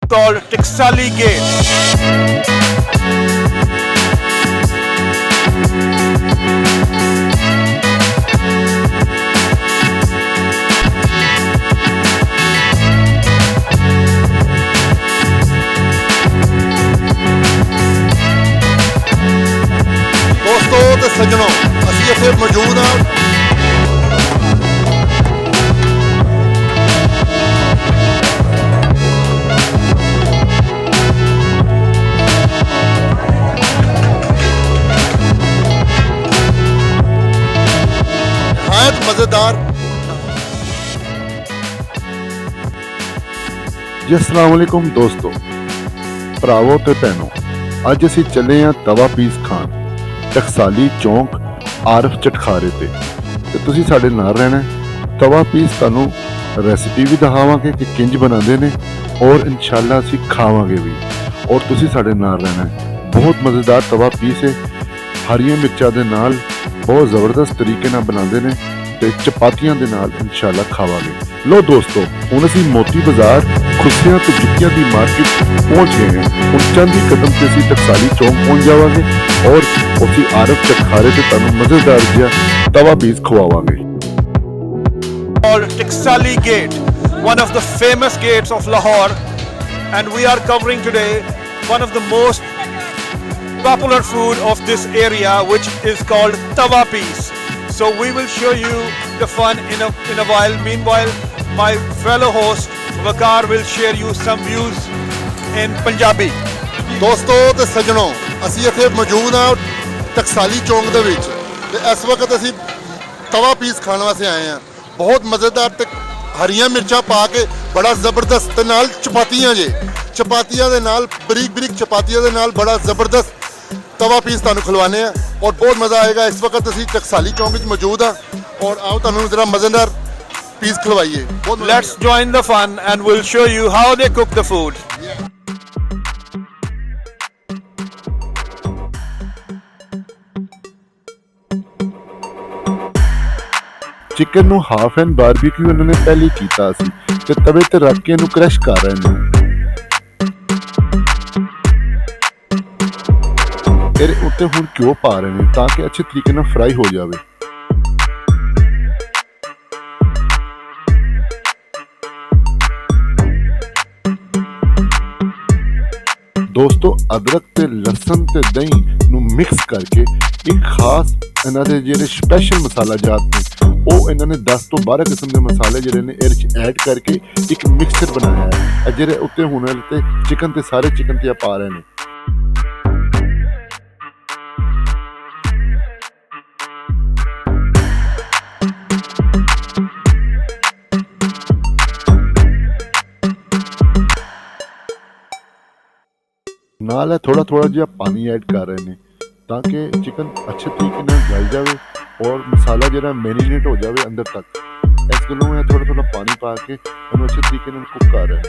called Tiksali Gate. दोस्तों ते सज्जनों असीं इत्थे मौजूद हाँ मज़ेदार। जी अस्सलाम वालेकुम दोस्तों, भरावो ते भैनों, अज असीं चले हाँ तवा पीस खान टकसाली चौंक आरफ चटखारे ते तुसीं साडे नाल रहना। तवा पीस तुहानूं रेसिपी भी दिखावांगे कि किंज बनाते हैं और इंशाअल्लाह असीं खावांगे भी, और तुसीं साडे नाल रहना। बहुत मज़ेदार तवा पीस है, हरियां मिर्चां दे नाल बहुत ज़बरदस्त तरीके नाल बनाते हैं ते चपातियां दे नाल इंशाअल्लाह खावांगे। लो दोस्तों, हुण असीं मोती बाजार खुशियां ते जुत्तियां दी मार्केट पहुंच गए हैं। हुण चंद ही कदम ते असीं टकसाली चौंक पहुंच जावांगे और उसी आरफ चटखारे ते तुहानूं मज़ेदार जिहा तवा piece खवावांगे। Called Tiksali Gate, one of the famous gates of Lahore, and we are covering today one of the most popular food of this area, which is called Tawa Piece. So we will show you the fun in a while. Meanwhile, my fellow host Vakar will share you some views in Punjabi. दोस्तों ते सज्जनों असीं इत्थे मौजूद हाँ टकसाली चौंक दे विच ते इस वक्त असीं तवा पीस खाने वास्ते आए हैं। बहुत मज़ेदार ते हरियां मिर्चां पा के बड़ा ज़बरदस्त ते नाल चपातियां जे चपातियां दे नाल बरीक बरीक चपातियां दे नाल बड़ा ज़बरदस्त तवा पीस तुहानूं खिलवाने हैं और बहुत मज़ा आएगा। इस वक्त असीं टकसाली चौंक विच मौजूद हाँ और आओ तुहानूं जरा मज़ेदार piece खिलवाइए। Let's join the fun and we'll show you how they cook the food. Chicken नूं हाफ एंड बारबेक्यू इन्होंने पहले ही कीता सी ते तवे ते रख के इहनूं क्रश कर रहे हैं। ਇਹਦੇ ਉੱਤੇ ਹੁਣ ਘਿਓ ਪਾ ਰਹੇ ਨੇ ਤਾਂ ਕਿ ਅੱਛੇ ਤਰੀਕੇ ਨਾਲ ਫਰਾਈ ਹੋ ਜਾਵੇ। ਦੋਸਤੋ ਅਦਰਕ ਤੇ ਲਸਣ ਤੇ ਦਹੀਂ ਨੂੰ ਮਿਕਸ ਕਰਕੇ ਇੱਕ ਖਾਸ ਇਹਨਾਂ ਦੇ ਜਿਹੜੇ ਸਪੈਸ਼ਲ ਮਸਾਲਾ ਜਾਤ ਨੇ ਉਹ ਇਹਨਾਂ ਨੇ 10 ਤੋਂ 12 ਕਿਸਮ ਦੇ ਮਸਾਲੇ ਜਿਹੜੇ ਨੇ ਇਹਦੇ ਵਿੱਚ ਐਡ ਕਰਕੇ ਇੱਕ ਮਿਕਸਚਰ ਬਣਾਇਆ ਹੈ। ਜਿਹੜੇ ਉੱਤੇ ਹੁਣ ਤੇ ਚਿਕਨ ਤੇ ਸਾਰੇ ਚਿਕਨ ਤੇ ਪਾ ਰਹੇ ਨੇ। ਨਾਲ ਥੋੜਾ ਜਿਹਾ ਪਾਣੀ ਐਡ ਕਰ ਰਹੇ ਨੇ ਤਾਂ ਕਿ ਚਿਕਨ ਅੱਛੇ ਤਰੀਕੇ ਨਾਲ ਗਲ ਜਾਵੇ ਔਰ ਮਸਾਲਾ ਜਿਹੜਾ ਮੈਰੀਨੇਟ ਹੋ ਜਾਵੇ ਅੰਦਰ ਤੱਕ। ਇਸ ਗੱਲੋਂ ਇਹ ਥੋੜਾ ਪਾਣੀ ਪਾ ਕੇ ਇਹਨੂੰ ਅੱਛੇ ਤਰੀਕੇ ਨਾਲ ਕੁੱਕ ਕਰ ਰਹੇ ਨੇ।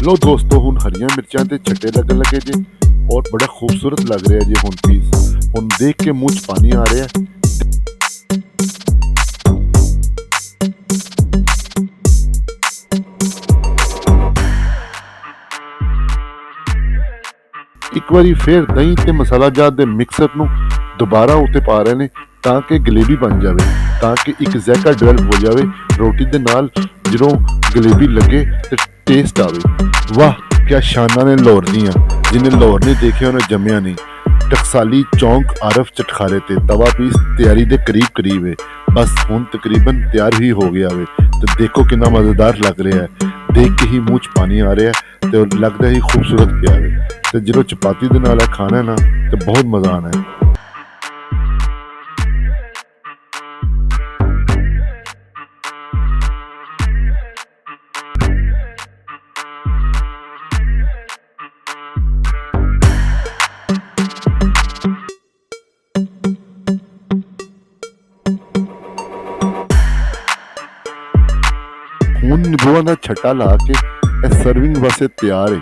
लो दोस्तों, हुण हरियां मिर्चां ते छट्टे लगन लगे जे और बड़ा खूबसूरत लग रहा है जी। हुण पीस हुण देख के मुंह च पानी आ रहा है। एक बारी फिर दही ते मसाला जात दे मिक्सर नूं दोबारा उत्ते पा रहे ने ताकि गलेबी बन जाए, ताकि एक ज़ायका डेवलप हो जाए रोटी दे नाल। जदों गलेबी लगे ते टेस्ट आवे। वाह क्या शाना ने लाहौर दियां, जिन्हें लाहौर नहीं देखे उन्हें जम्या नहीं। टकसाली चौंक आरफ चटखारे ते तवा पीस तैयारी दे करीब है। बस हुण तकरीबन तैयार ही हो गया वे। तो देखो कितना मज़ेदार लग रहा है, देख के ही मुँह च पानी आ रहा है तो लगता ही खूबसूरत पिया है। तो जो चपाती दे नाल खाना है ना तो बहुत मज़ा आना है। ਹੁਣ ਨਿੰਬੂਆਂ ਦਾ ਛੱਟਾ ਲਾ ਕੇ ਇਹ ਸਰਵਿੰਗ ਵਾਸਤੇ ਤਿਆਰ ਹੈ।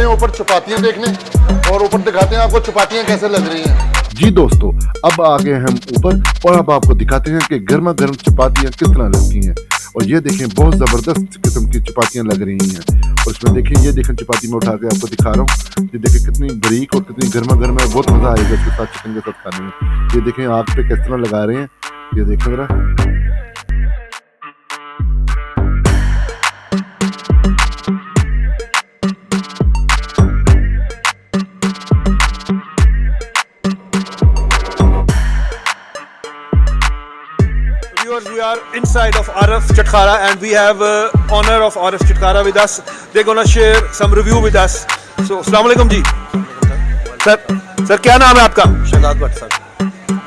हैं ऊपर चपातियाँ देखने और ऊपर दिखाते हैं आपको चपातियाँ कैसे लग रही हैं। जी दोस्तों, अब आ गए हम ऊपर और अब आपको दिखाते हैं कि गर्मा गर्म चपातियाँ किस तरह लगती हैं। और ये देखें, बहुत ज़बरदस्त किस्म की चपातियाँ लग रही हैं। और इसमें देखें, ये देखें चपाती में उठा के आपको दिखा रहा हूँ। ये देखें कितनी बारीक और कितनी गर्मा गर्म है। बहुत मज़ा आएगा इसके साथ, चिकन के साथ खाने में। ये देखें आग पे किस तरह लगा रहे हैं, ये देखें ज़रा। We are inside of Arif Chhatkhara and we have honor of Arif Chhatkhara with us. They're gonna share some review with us. So, Assalamu alaikum ji. Sir क्या नाम है आपका? शहजाद भट्ट सर।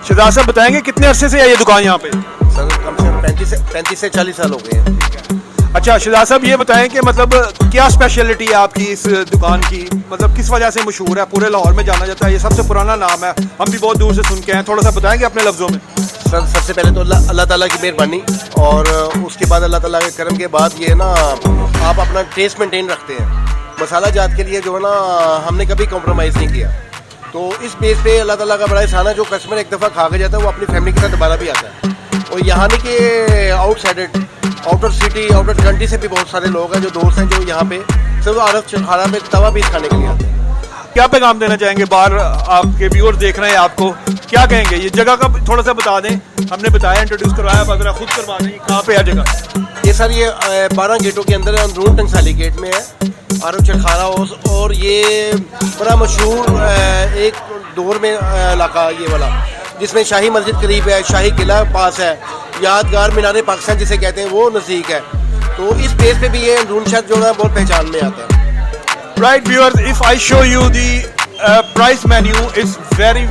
शहजाद साहब बताएंगे कितने अरसे से है ये दुकान यहाँ पे? सर कम से कम 35 से 40 साल हो गए हैं। अच्छा शहजाद साहब, ये बताएं कि मतलब क्या स्पेशलिटी है आपकी इस दुकान की, मतलब किस वजह से मशहूर है, पूरे लाहौर में जाना जाता है, ये सबसे पुराना नाम है, हम भी बहुत दूर से सुन के हैं, थोड़ा सा बताएंगे अपने लफ्जों में। सर सबसे पहले तो अल्लाह ताला की मेहरबानी और उसके बाद अल्लाह ताला के करम के बाद ये ना आप अपना टेस्ट मेंटेन रखते हैं। मसाला जात के लिए जो है ना हमने कभी कॉम्प्रोमाइज़ नहीं किया, तो इस बेस पे अल्लाह ताला का बड़ा एहसान है। जो कस्टमर एक दफ़ा खा के जाता है वो अपनी फैमिली के साथ दोबारा भी आता है। और यहाँ नहीं कि आउटर सिटी आउटर कंट्री से भी बहुत सारे लोग हैं जो दोस्त हैं जो यहाँ पे सिर्फ आरफ चटखारा में तवा पीस खाने के लिए आते हैं। क्या पैगाम देना चाहेंगे बाहर आपके व्यूअर्स देख रहे हैं आपको, क्या कहेंगे? ये जगह का थोड़ा सा बता दें, हमने बताया इंट्रोड्यूस करवाया, अब अगर खुद करवा दें कहाँ पे है जगह? ये सर ये 12 गेटों के अंदर अंदरून टंगसाली गेट में है आरफ चटखारा हाउस। और ये बड़ा मशहूर एक दौर में इलाका ये वाला, जिसमें शाही मस्जिद करीब है, शाही किला पास है, यादगार मीनार पाकिस्तान जिसे कहते हैं वो नज़दीक है। तो इस बेस पे भी ये अंदरून शहर जो है बहुत पहचान में आता है। Right viewers, if I show you the price menu, it's very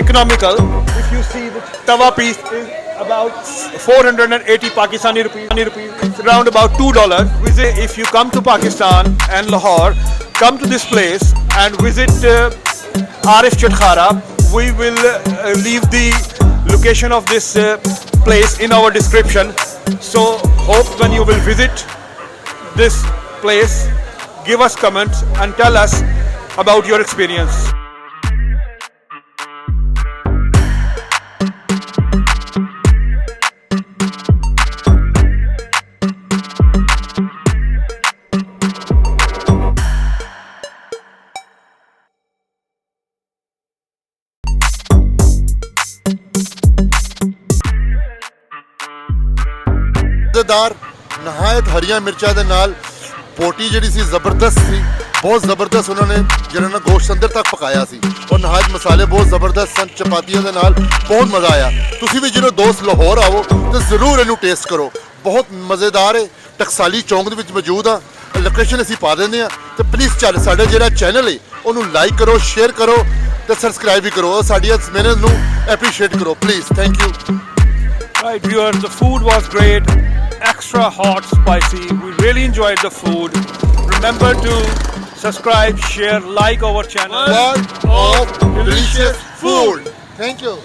economical. If you see the tawa piece is about 480 Pakistani rupees. It's around about $2. Visit, if you come to Pakistan and Lahore, come to this place and visit Arif Chhatkhara. We will leave the location of this place in our description. So hope when you will visit this place, give us comments and tell us about your experience. मज़ेदार नहायत हरियां मिर्चा दे नाल पोटी ਜਿਹੜੀ ਸੀ ਜ਼ਬਰਦਸਤ ਸੀ, ਬਹੁਤ ਜ਼ਬਰਦਸਤ ਉਹਨਾਂ ਨੇ ਜਿਹੜਾ ਨਾ ਗੋਸ਼ਤ ਅੰਦਰ ਤੱਕ ਪਕਾਇਆ ਸੀ ਔਰ ਨਹਾਇਤ ਮਸਾਲੇ ਬਹੁਤ ਜ਼ਬਰਦਸਤ ਸਨ। ਚਪਾਤੀਆਂ ਦੇ ਨਾਲ ਬਹੁਤ ਮਜ਼ਾ ਆਇਆ। ਤੁਸੀਂ ਵੀ ਜਦੋਂ ਦੋਸਤ ਲਾਹੌਰ ਆਵੋ ਤੇ ਜ਼ਰੂਰ ਇਹਨੂੰ ਟੇਸਟ ਕਰੋ, ਬਹੁਤ ਮਜ਼ੇਦਾਰ ਹੈ। ਟਕਸਾਲੀ ਚੌਂਕ ਦੇ ਵਿੱਚ ਮੌਜੂਦ ਆ, ਲੋਕੇਸ਼ਨ ਅਸੀਂ ਪਾ ਦਿੰਦੇ ਆ ਤੇ ਪਲੀਜ਼ ਚੱਲ ਸਾਡਾ ਜਿਹੜਾ ਚੈਨਲ ਹੈ ਉਹਨੂੰ ਲਾਈਕ ਕਰੋ, ਸ਼ੇਅਰ ਕਰੋ ਤੇ ਸਬਸਕ੍ਰਾਈਬ ਵੀ ਕਰੋ। ਸਾਡੀ ਇਸ ਮਿਹਨਤ ਨੂੰ ਐਪਰੀਸ਼ੀਏਟ ਕਰੋ please. Thank you. Right viewers, the food was great, extra hot, spicy. We really enjoyed the food. Remember to subscribe, share, like our channel. One of delicious food. Thank you.